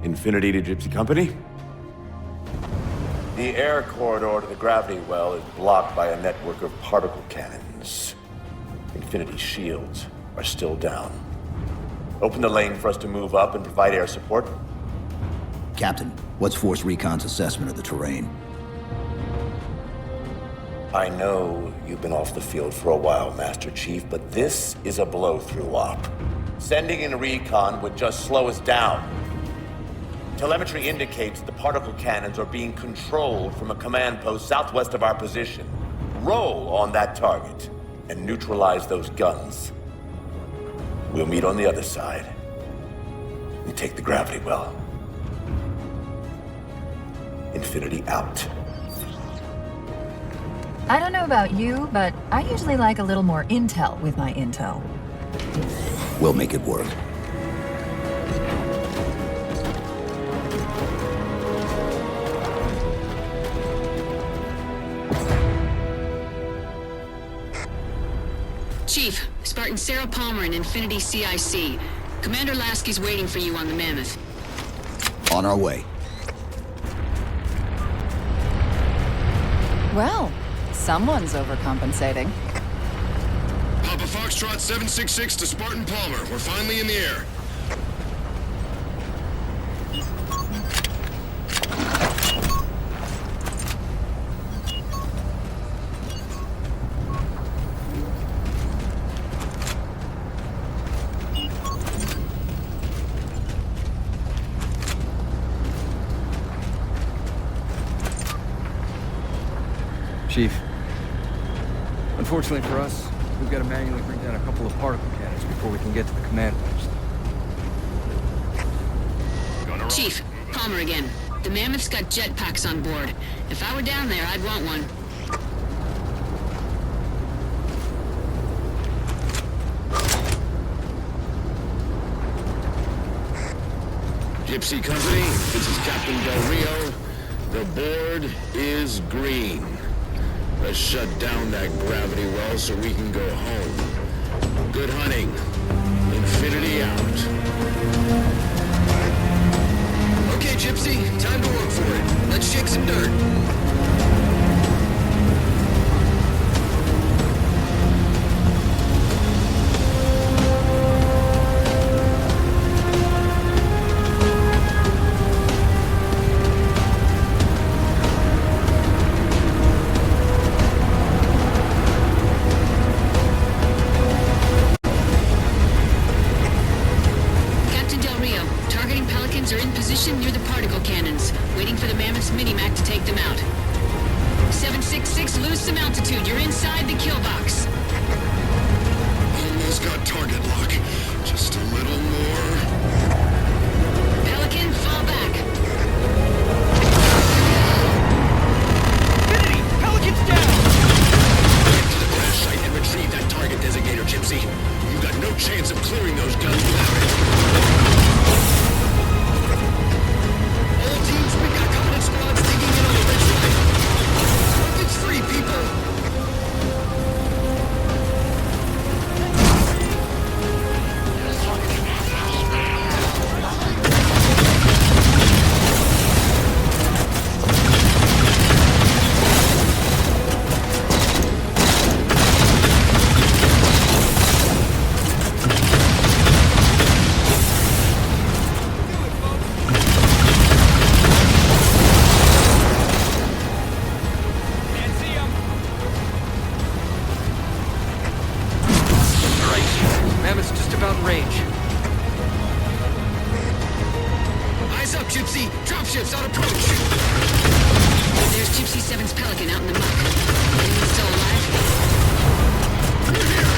Infinity to Gypsy Company? The air corridor to the gravity well is blocked by a network of particle cannons. Infinity's shields are still down. Open the lane for us to move up and provide air support. Captain, what's Force Recon's assessment of the terrain? I know you've been off the field for a while, Master Chief, but this is a blow-through op. Sending in recon would just slow us down. Telemetry indicates the particle cannons are being controlled from a command post southwest of our position. Roll on that target and neutralize those guns. We'll meet on the other side and take the gravity well. Infinity out. I don't know about you, but I usually like a little more intel with my intel. We'll make it work. Chief, Spartan Sarah Palmer in Infinity CIC. Commander Lasky's waiting for you on the Mammoth. On our way. Well, someone's overcompensating. Papa Foxtrot 766 to Spartan Palmer. We're finally in the air. Chief, unfortunately for us, we've got to manually bring down a couple of particle cannons before we can get to the command post. Chief, Palmer again. The Mammoth's got jetpacks on board. If I were down there, I'd want one. Gypsy Company, this is Captain Del Rio. The board is green. Let's shut down that gravity well so we can go home. Good hunting. Infinity out. Okay, Gypsy, time to work for it. Let's shake some dirt. Are in position near the particle cannons, waiting for the Mammoth's mini-mac to take them out. 766, lose some altitude. You're inside the kill box. Almost got target lock. Just a little more. Pelican, fall back. Infinity! Pelican's down! Get to the crash site and retrieve that target designator, Gypsy. You've got no chance of clearing those guns without it. Mammoth's just about in range. Eyes up, Gypsy! Dropships on approach! There's Gypsy 7's Pelican out in the muck. Anyone still alive? We're here!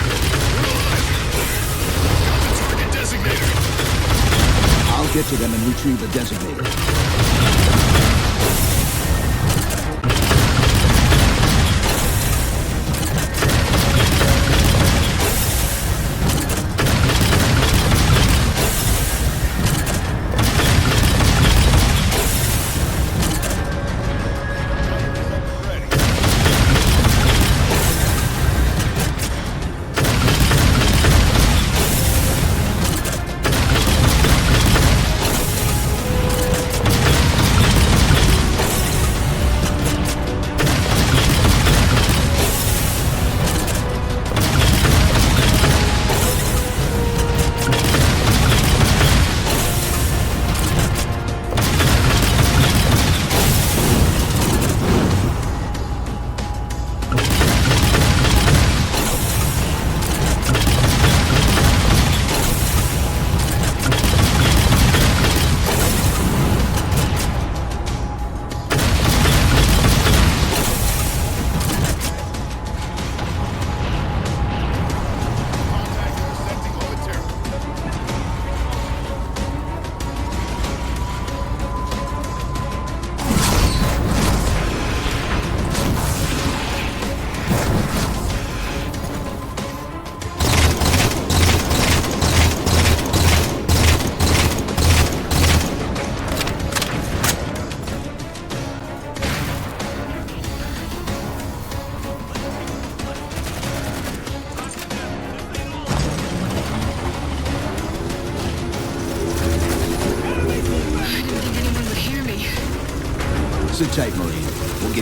We're alive! Got the target designator! I'll get to them and retrieve the designator.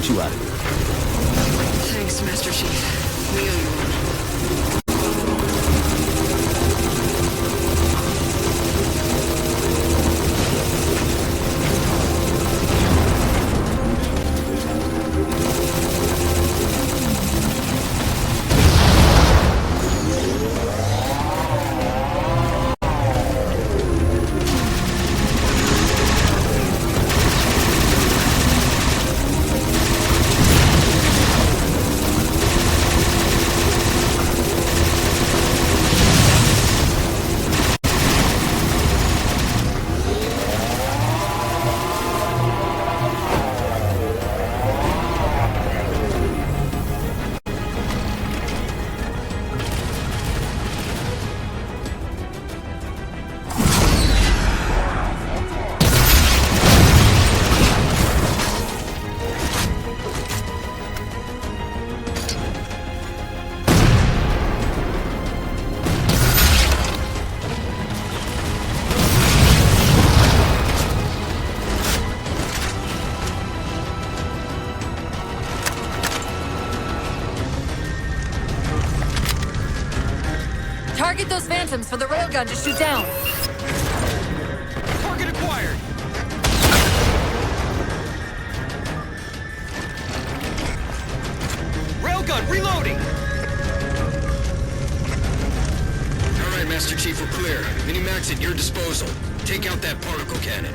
get you out of here. Thanks, Master Chief. We owe you one. Target those phantoms for the railgun to shoot down. Target acquired. Railgun reloading. All right, Master Chief, we're clear. Minimax at your disposal. Take out that particle cannon.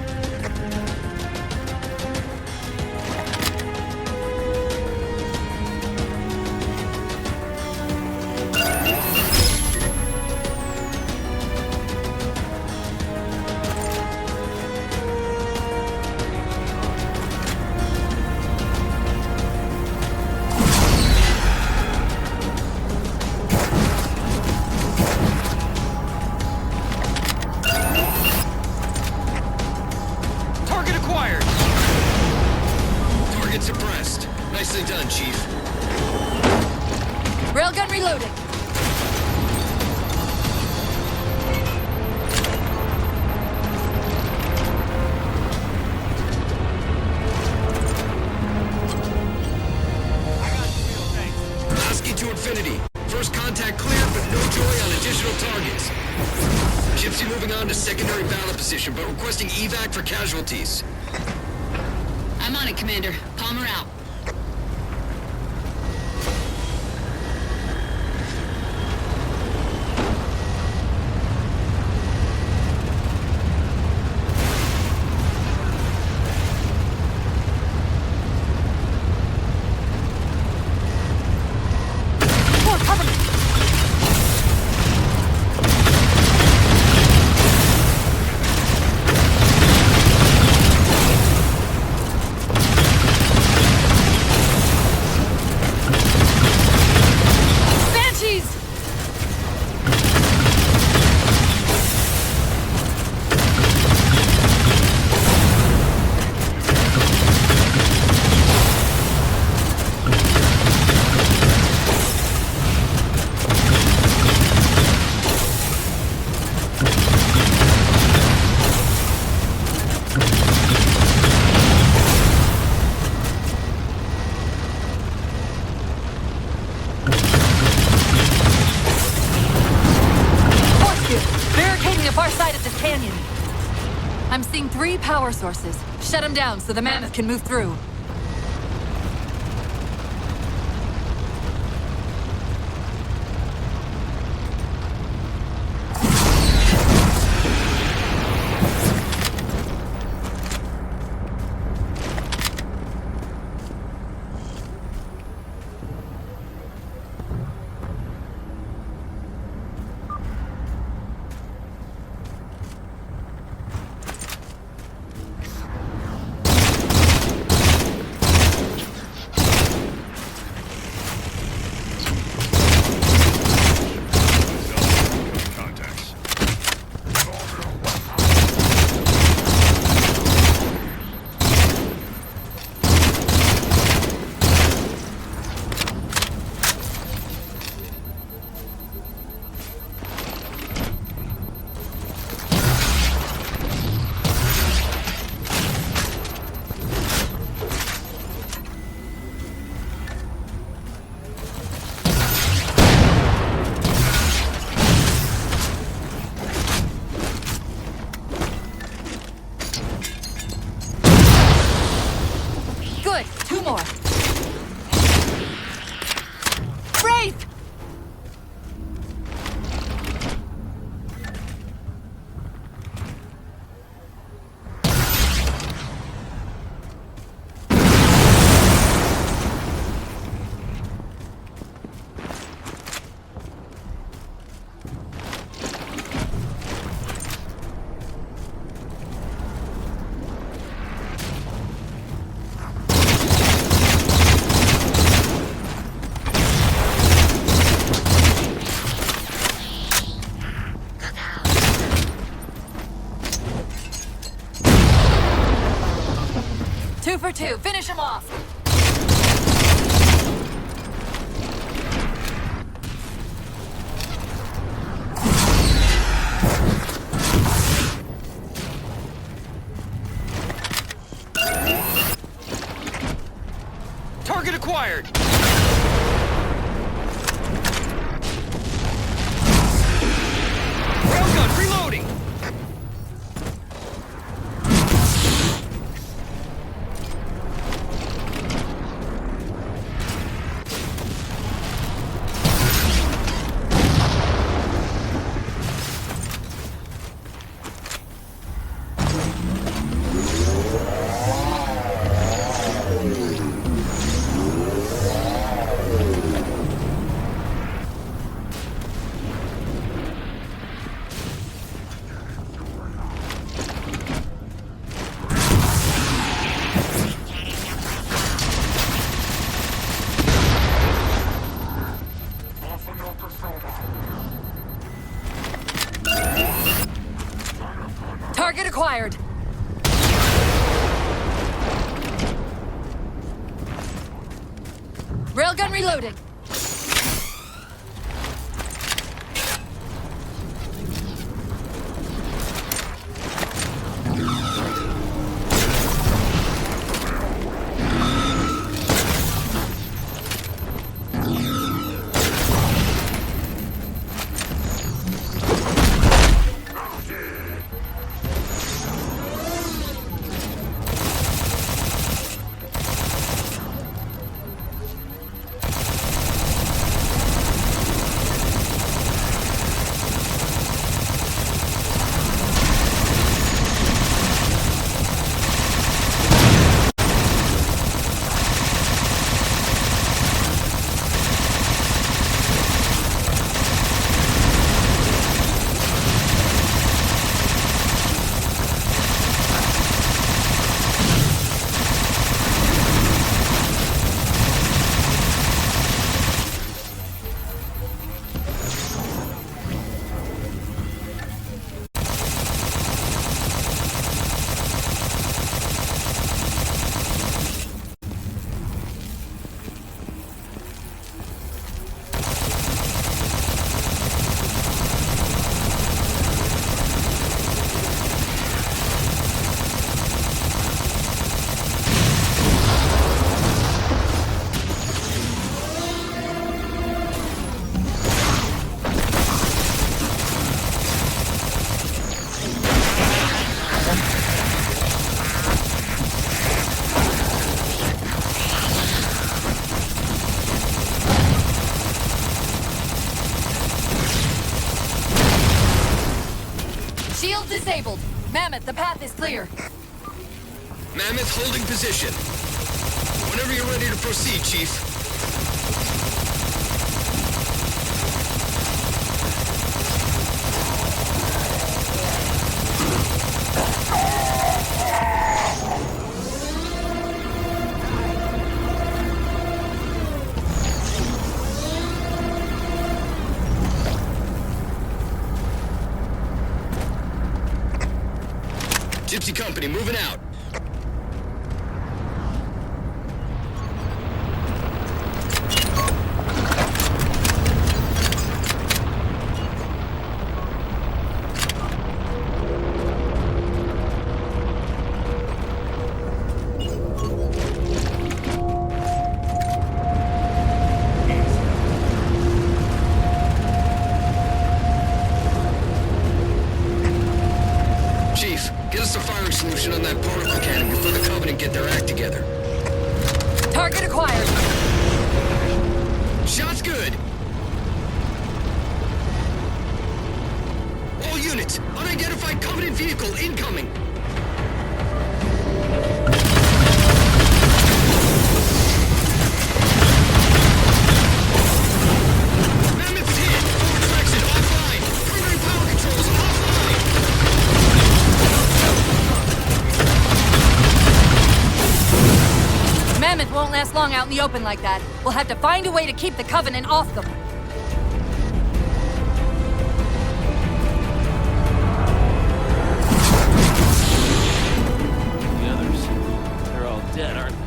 Target acquired. Target suppressed. Nicely done, Chief. Railgun reloading. Husky to infinity. First contact cleared, but no joy on additional targets. Gypsy moving on to secondary battle position, but requesting evac for casualties. I'm on it, Commander. Palmer out. I'm seeing 3 power sources. Shut them down so the mammoth can move through. two. Finish him off. Target acquired! Railgun reloading! Target acquired. Railgun reloading. Shield disabled. Mammoth, the path is clear. Mammoth holding position. Whenever you're ready to proceed, Chief. Gypsy Company moving out. Chief, get us a firing solution on that particle cannon before the Covenant get their act together. Target acquired. Shot's good. All units, unidentified Covenant vehicle incoming. Mammoth's hit. Forward direction offline. Primary power controls offline. Mammoth won't last long out in the open like that. We'll have to find a way to keep the Covenant off them. The others, they're all dead, aren't they?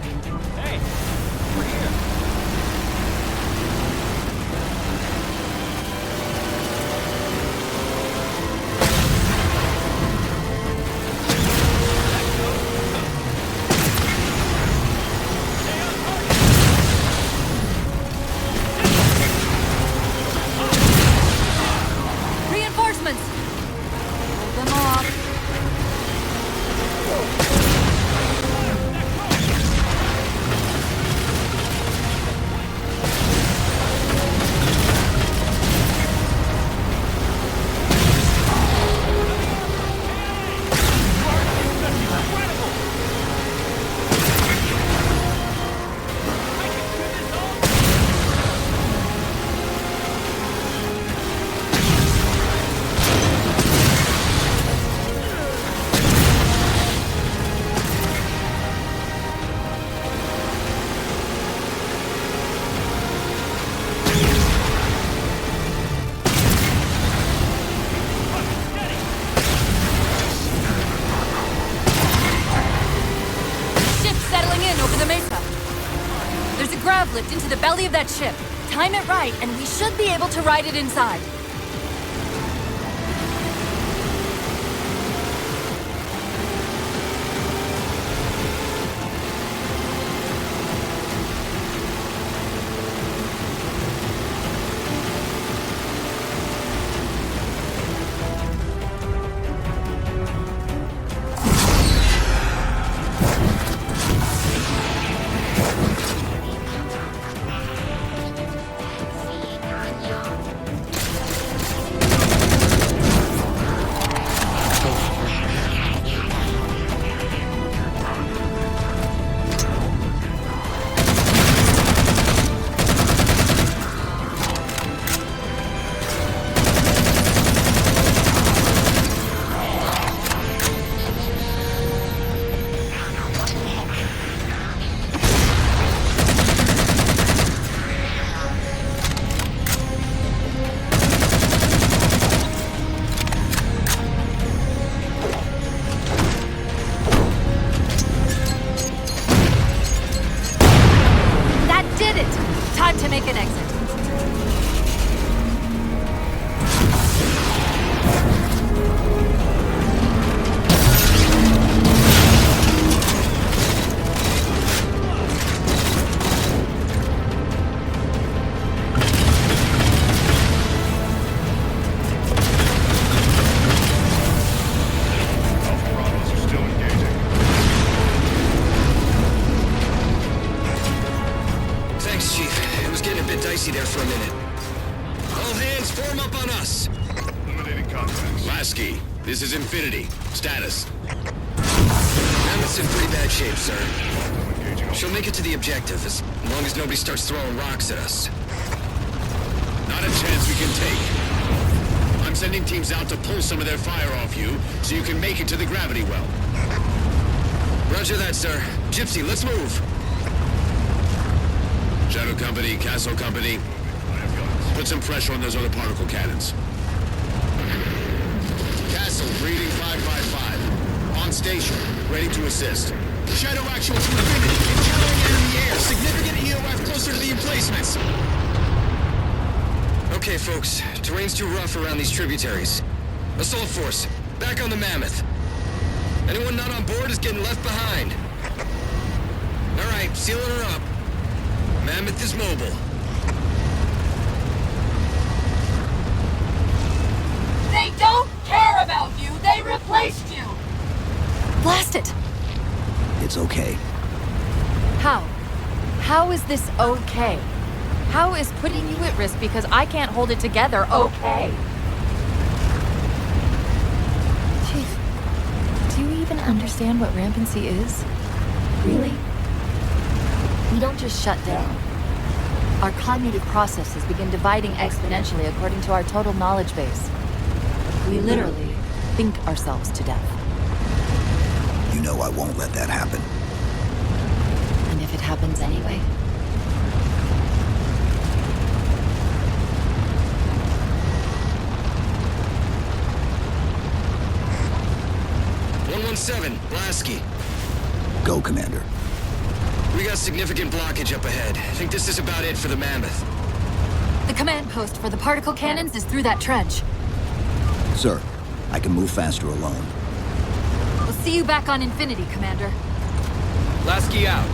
to the belly of that ship. Time it right, and we should be able to ride it inside. Time to make an exit. There for a minute. All hands form up on us. Eliminating contacts. Lasky, this is Infinity. Status. Mammoth's in pretty bad shape, sir. She'll make it to the objective as long as nobody starts throwing rocks at us. Not a chance we can take. I'm sending teams out to pull some of their fire off you so you can make it to the gravity well. Roger that, sir. Gypsy, let's move. Shadow Company, Castle Company, put some pressure on those other particle cannons. Castle, reading 555. On station, ready to assist. Shadow actual to Infinity. Encountering enemy air. Significant EOF closer to the emplacements. Okay, folks. Terrain's too rough around these tributaries. Assault force, back on the Mammoth. Anyone not on board is getting left behind. All right, sealing her up. Mammoth is mobile. They don't care about you! They replaced you! Blast it! It's okay. How? How is this okay? How is putting you at risk because I can't hold it together okay? Chief, do you even understand what rampancy is? Really? We don't just shut down. Our cognitive processes begin dividing exponentially according to our total knowledge base. We literally think ourselves to death. You know I won't let that happen. And if it happens anyway? Seven, Lasky. Go, Commander. We got significant blockage up ahead. I think this is about it for the Mammoth. The command post for the particle cannons is through that trench. Sir, I can move faster alone. We'll see you back on Infinity, Commander. Lasky out.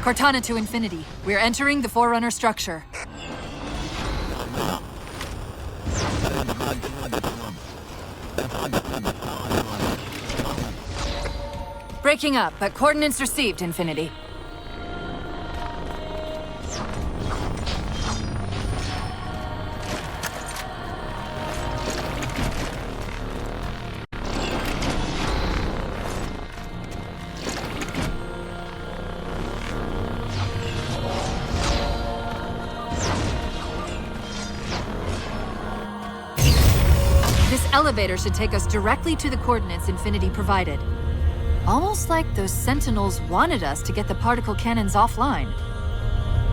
Cortana to Infinity. We're entering the Forerunner structure. Breaking up, but coordinates received, Infinity. This elevator should take us directly to the coordinates Infinity provided. Almost like those Sentinels wanted us to get the particle cannons offline.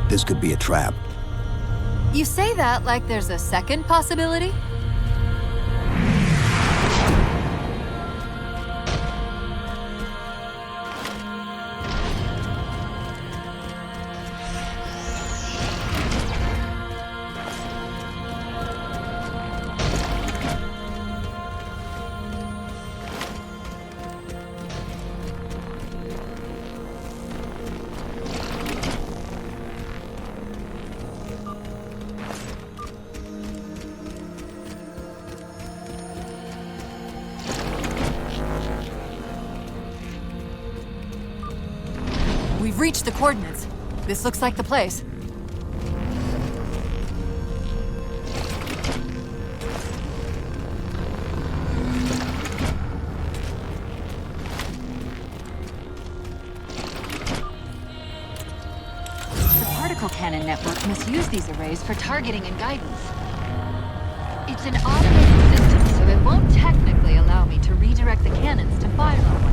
This could be a trap. You say that like there's a second possibility? We've reached the coordinates. This looks like the place. The particle cannon network must use these arrays for targeting and guidance. It's an automated system, so it won't technically allow me to redirect the cannons to fire on one.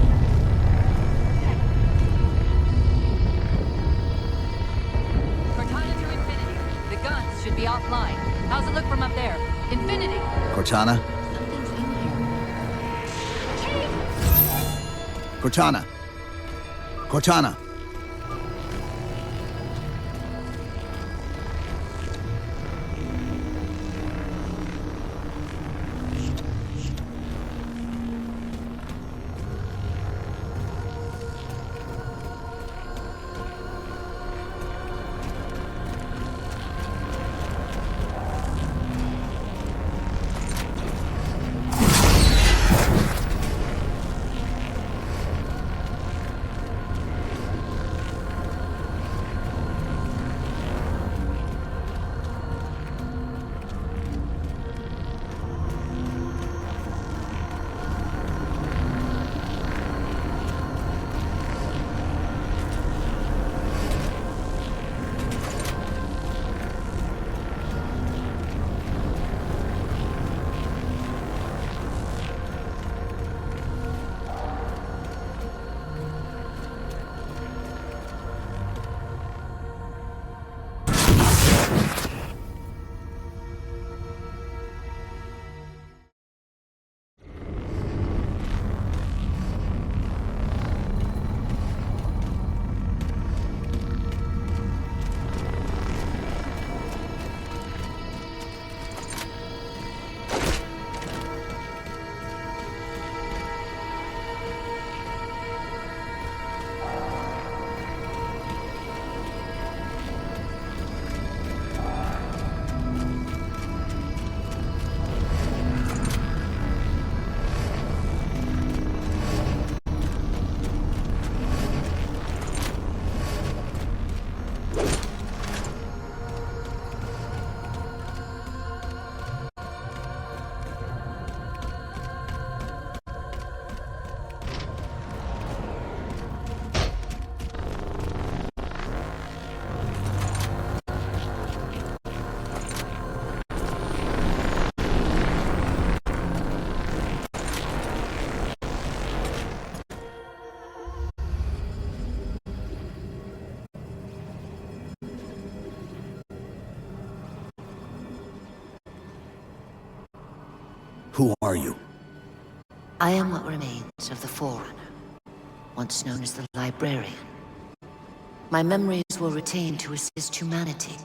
Should be offline. How's it look from up there? Infinity! Cortana? Something's in here. Cortana! Cortana! Who are you? I am what remains of the Forerunner, once known as the Librarian. My memories were retained to assist humanity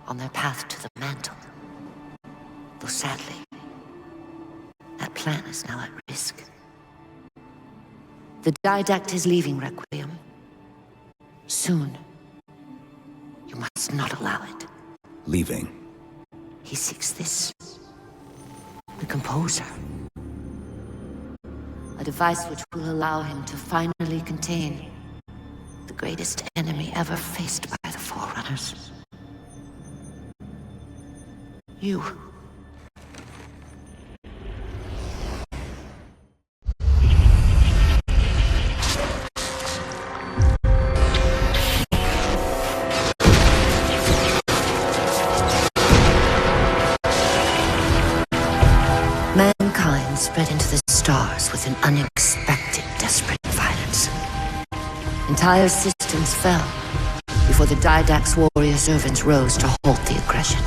on their path to the mantle. Though sadly, that plan is now at risk. The Didact is leaving Requiem. Soon. You must not allow it. Leaving. He seeks this. The Composer. A device which will allow him to finally contain the greatest enemy ever faced by the Forerunners. You. Mankind spread into the stars with an unexpected, desperate violence. Entire systems fell before the Didact's warrior servants rose to halt the aggression.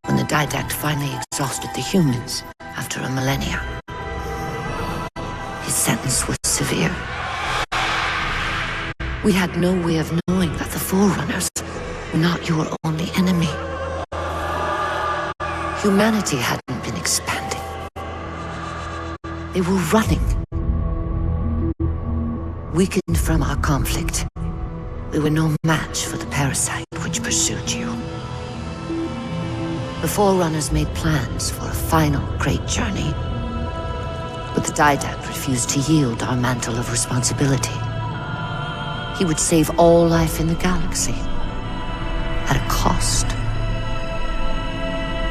When the Didact finally exhausted the humans after a millennia, his sentence was severe. We had no way of knowing that the Forerunners were not your only enemy. Humanity hadn't been expanding. They were running. Weakened from our conflict, we were no match for the parasite which pursued you. The Forerunners made plans for a final great journey, but the Didact refused to yield our mantle of responsibility. He would save all life in the galaxy, at a cost.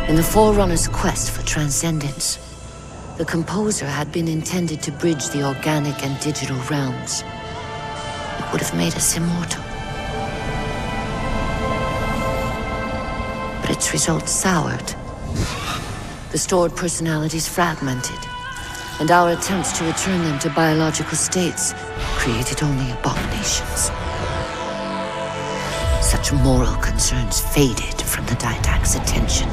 In the Forerunners' quest for transcendence, the Composer had been intended to bridge the organic and digital realms. It would have made us immortal. But its results soured. The stored personalities fragmented, and our attempts to return them to biological states created only abominations. Such moral concerns faded from the Didact's attention.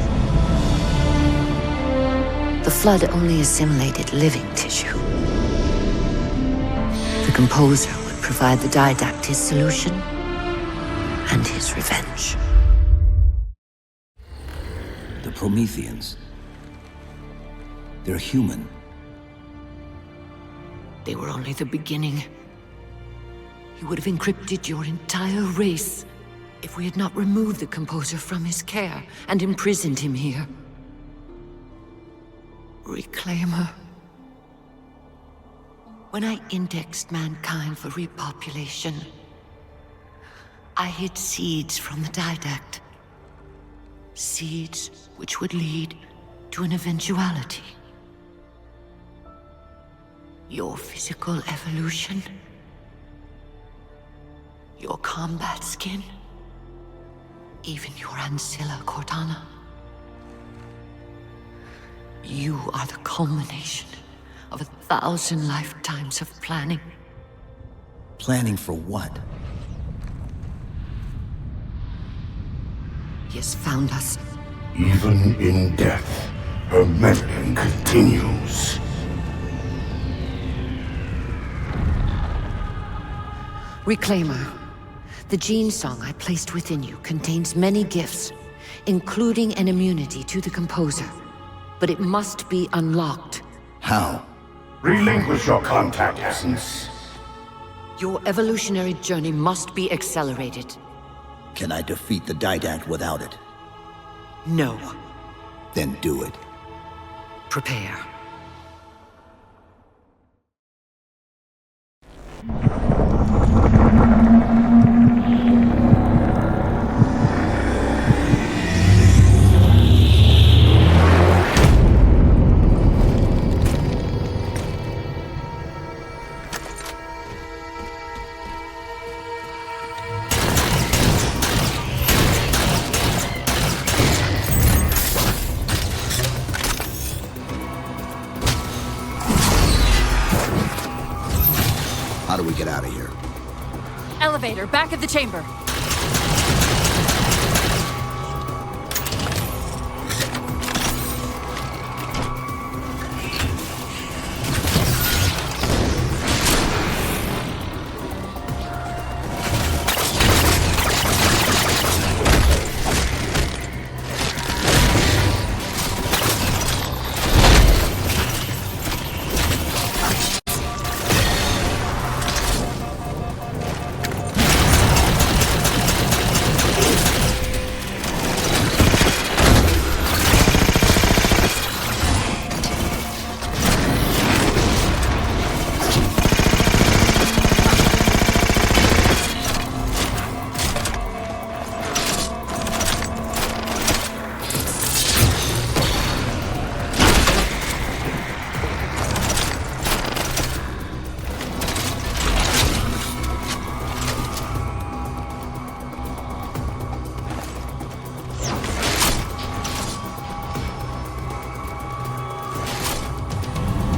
The Flood only assimilated living tissue. The Composer would provide the Didact his solution and his revenge. The Prometheans. They're human. They were only the beginning. He would have encrypted your entire race if we had not removed the Composer from his care and imprisoned him here. Reclaimer. When I indexed mankind for repopulation, I hid seeds from the Didact. Seeds which would lead to an eventuality. Your physical evolution, your combat skin, even your ancilla Cortana. You are the culmination of 1,000 lifetimes of planning. Planning for what? He has found us. Even in death, her meddling continues. Reclaimer. The gene song I placed within you contains many gifts, including an immunity to the Composer. But it must be unlocked. How? Relinquish your contact essence. Your evolutionary journey must be accelerated. Can I defeat the Didact without it? No. Then do it. Prepare. How do we get out of here? Elevator, back of the chamber.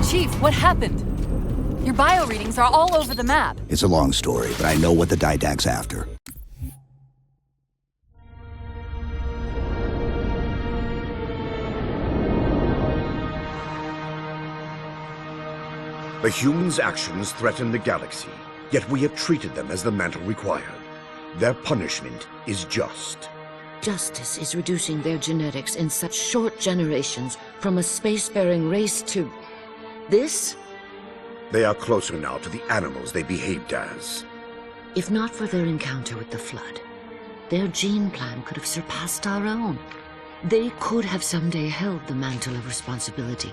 Chief, what happened? Your bio readings are all over the map. It's a long story, but I know what the Didac's after. The humans' actions threaten the galaxy, yet we have treated them as the mantle required. Their punishment is just. Justice is reducing their genetics in such short generations from a spacefaring race to... this? They are closer now to the animals they behaved as. If not for their encounter with the Flood, their gene plan could have surpassed our own. They could have someday held the mantle of responsibility.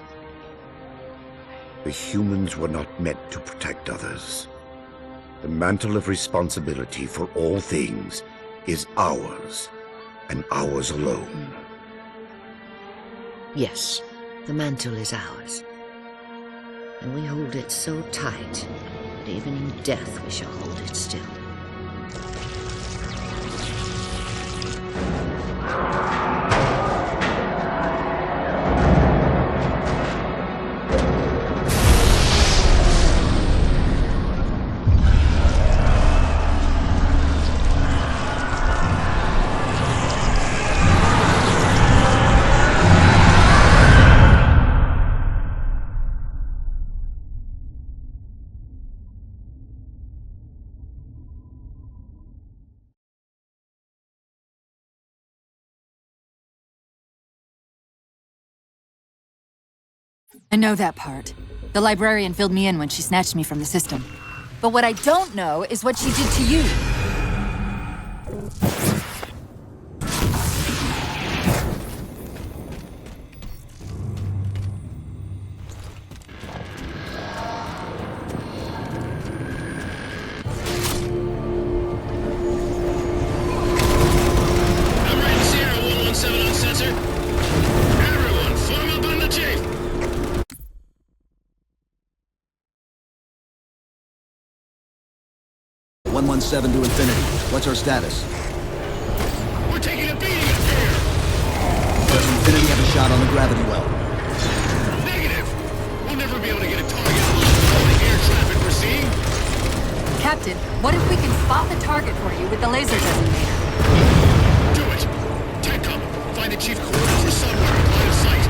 The humans were not meant to protect others. The mantle of responsibility for all things is ours, and ours alone. Yes, the mantle is ours. And we hold it so tight that even in death we shall hold it still. I know that part. The librarian filled me in when she snatched me from the system. But what I don't know is what she did to you. I'm right Sierra 117 on sensor. Everyone, form up on the chief. 117 to infinity. What's our status? We're taking a beating up here. Does Infinity have a shot on the gravity well? Negative. We'll never be able to get a target on all the air traffic we're seeing. Captain, what if we can spot the target for you with the laser designator? Do it. TechCom, find the chief coordinates for somewhere in line of sight.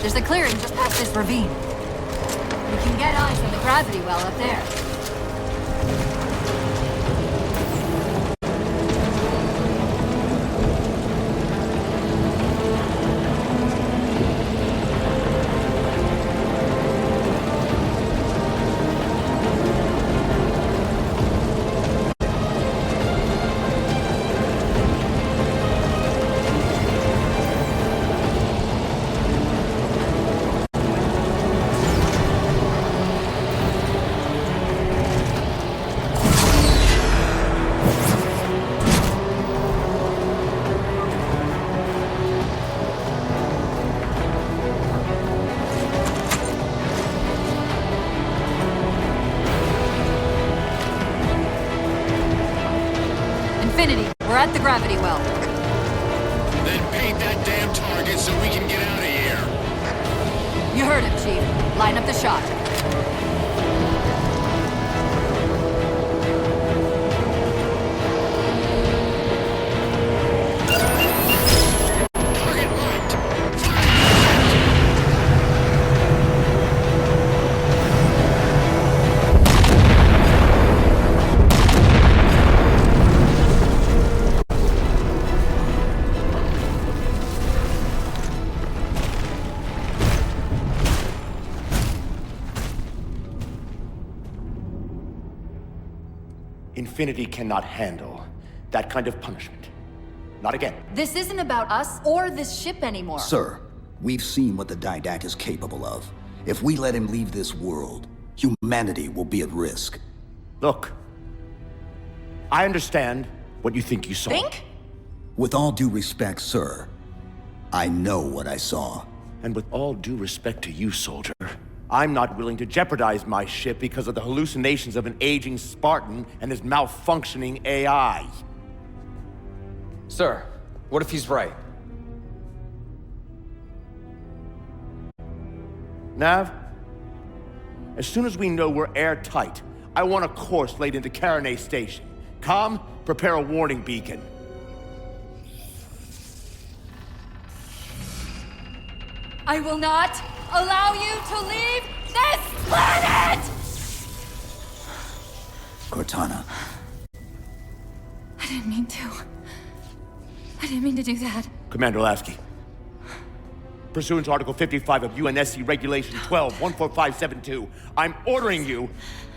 There's a clearing just past this ravine. We can get eyes on the gravity well up there. Infinity, we're at the gravity well. Then paint that damn target so we can get out of here. You heard him, Chief. Line up the shot. Target locked. Infinity cannot handle that kind of punishment. Not again. This isn't about us or this ship anymore. Sir, we've seen what the Didact is capable of. If we let him leave this world, humanity will be at risk. Look, I understand what you think you saw. Think? With all due respect, sir, I know what I saw. And with all due respect to you, soldier, I'm not willing to jeopardize my ship because of the hallucinations of an aging Spartan and his malfunctioning AI. Sir, what if he's right? Nav, as soon as we know we're airtight, I want a course laid into Karenay Station. Com, prepare a warning beacon. I will not allow you to leave this planet! Cortana, I didn't mean to. I didn't mean to do that. Commander Lasky, pursuant to Article 55 of UNSC Regulation 12-14572, I'm ordering you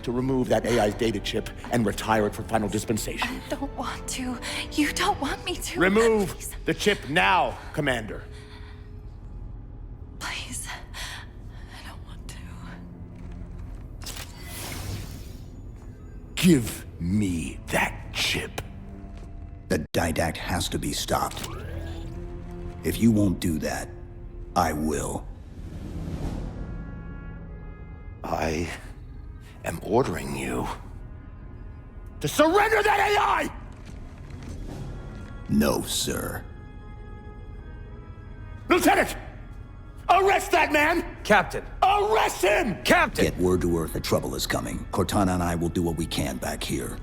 to remove that AI's data chip and retire it for final dispensation. I don't want to. You don't want me to. Remove Please. the chip now, Commander. Please. I don't want to. Give me that chip. the Didact has to be stopped. If you won't do that, I will. I am ordering you to surrender that AI! No, sir. Lieutenant! Arrest that man! Captain! Arrest him! Captain! Get word to Earth that trouble is coming. Cortana and I will do what we can back here.